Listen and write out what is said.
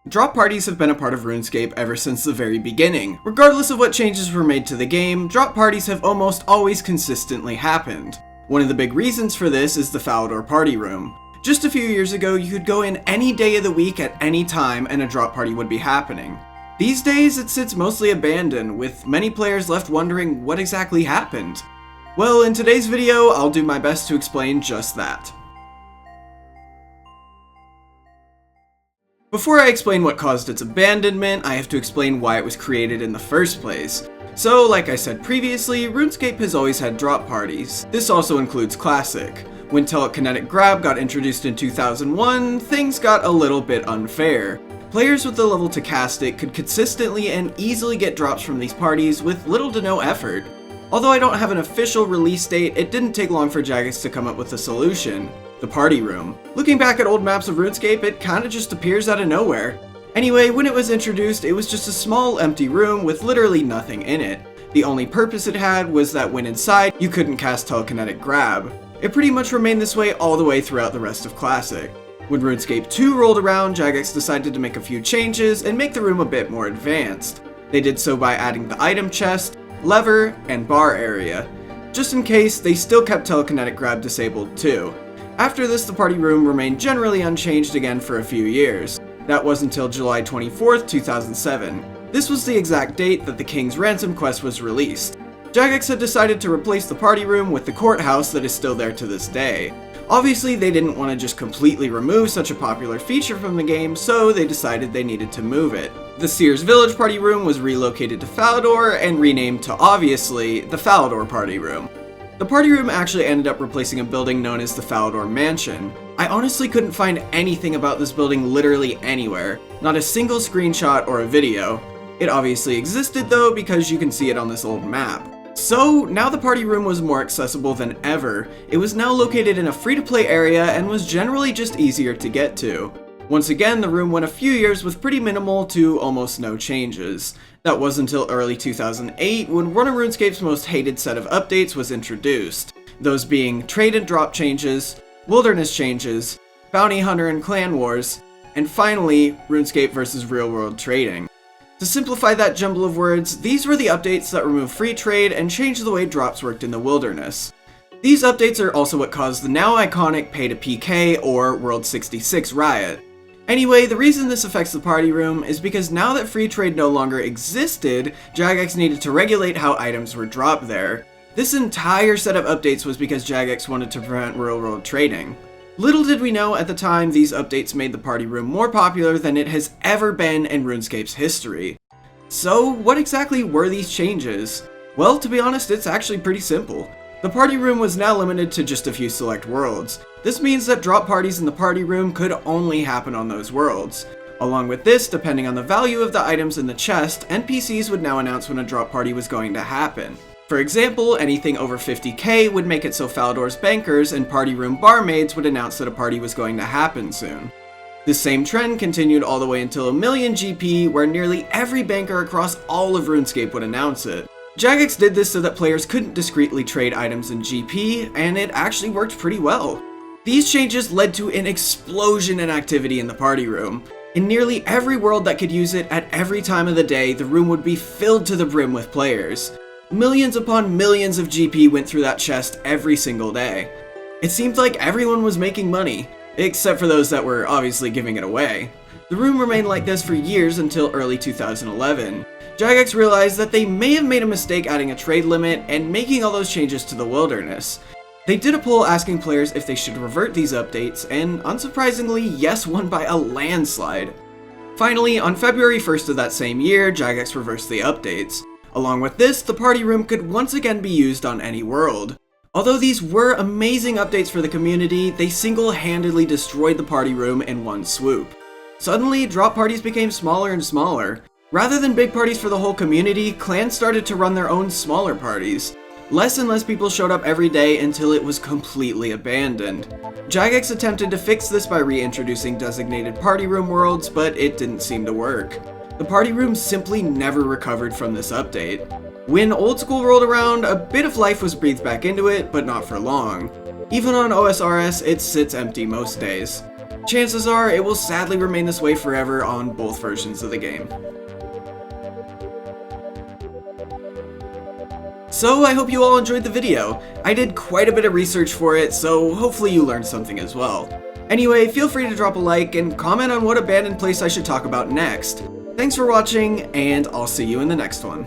Drop parties have been a part of RuneScape ever since the very beginning. Regardless of what changes were made to the game, drop parties have almost always consistently happened. One of the big reasons for this is the Falador party room. Just a few years ago, you could go in any day of the week at any time and a drop party would be happening. These days, it sits mostly abandoned, with many players left wondering what exactly happened. Well, in today's video, I'll do my best to explain just that. Before I explain what caused its abandonment, I have to explain why it was created in the first place. So, like I said previously, RuneScape has always had drop parties. This also includes Classic. When Telekinetic Grab got introduced in 2001, things got a little bit unfair. Players with the level to cast it could consistently and easily get drops from these parties with little to no effort. Although I don't have an official release date, it didn't take long for Jagex to come up with a solution. The party room. Looking back at old maps of RuneScape, it kinda just appears out of nowhere. Anyway, when it was introduced, it was just a small empty room with literally nothing in it. The only purpose it had was that when inside, you couldn't cast Telekinetic Grab. It pretty much remained this way all the way throughout the rest of Classic. When RuneScape 2 rolled around, Jagex decided to make a few changes and make the room a bit more advanced. They did so by adding the item chest, lever, and bar area. Just in case, they still kept Telekinetic Grab disabled too. After this, the party room remained generally unchanged again for a few years. That was until July 24th, 2007. This was the exact date that the King's Ransom quest was released. Jagex had decided to replace the party room with the courthouse that is still there to this day. Obviously, they didn't want to just completely remove such a popular feature from the game, so they decided they needed to move it. The Sears Village party room was relocated to Falador and renamed to, obviously, the Falador party room. The party room actually ended up replacing a building known as the Falador Mansion. I honestly couldn't find anything about this building literally anywhere, not a single screenshot or a video. It obviously existed though, because you can see it on this old map. So, now the party room was more accessible than ever. It was now located in a free-to-play area and was generally just easier to get to. Once again, the room went a few years with pretty minimal to almost no changes. That was until early 2008 when one of RuneScape's most hated set of updates was introduced, those being trade and drop changes, wilderness changes, bounty hunter and clan wars, and finally, RuneScape vs. real world trading. To simplify that jumble of words, these were the updates that removed free trade and changed the way drops worked in the wilderness. These updates are also what caused the now iconic pay to PK or World 66 riot. Anyway, the reason this affects the party room is because now that free trade no longer existed, Jagex needed to regulate how items were dropped there. This entire set of updates was because Jagex wanted to prevent real-world trading. Little did we know at the time these updates made the party room more popular than it has ever been in RuneScape's history. So, what exactly were these changes? Well, to be honest, it's actually pretty simple. The party room was now limited to just a few select worlds. This means that drop parties in the party room could only happen on those worlds. Along with this, depending on the value of the items in the chest, NPCs would now announce when a drop party was going to happen. For example, anything over 50k would make it so Falador's bankers and party room barmaids would announce that a party was going to happen soon. This same trend continued all the way until 1 million GP, where nearly every banker across all of RuneScape would announce it. Jagex did this so that players couldn't discreetly trade items in GP, and it actually worked pretty well. These changes led to an explosion in activity in the party room. In nearly every world that could use it at every time of the day, the room would be filled to the brim with players. Millions upon millions of GP went through that chest every single day. It seemed like everyone was making money, except for those that were obviously giving it away. The room remained like this for years until early 2011. Jagex realized that they may have made a mistake adding a trade limit and making all those changes to the wilderness. They did a poll asking players if they should revert these updates, and unsurprisingly, yes won by a landslide. Finally, on February 1st of that same year, Jagex reversed the updates. Along with this, the party room could once again be used on any world. Although these were amazing updates for the community, they single-handedly destroyed the party room in one swoop. Suddenly, drop parties became smaller and smaller. Rather than big parties for the whole community, clans started to run their own smaller parties. Less and less people showed up every day until it was completely abandoned. Jagex attempted to fix this by reintroducing designated party room worlds, but it didn't seem to work. The party room simply never recovered from this update. When old school rolled around, a bit of life was breathed back into it, but not for long. Even on OSRS, it sits empty most days. Chances are it will sadly remain this way forever on both versions of the game. So I hope you all enjoyed the video. I did quite a bit of research for it, so hopefully you learned something as well. Anyway, feel free to drop a like and comment on what abandoned place I should talk about next. Thanks for watching, and I'll see you in the next one.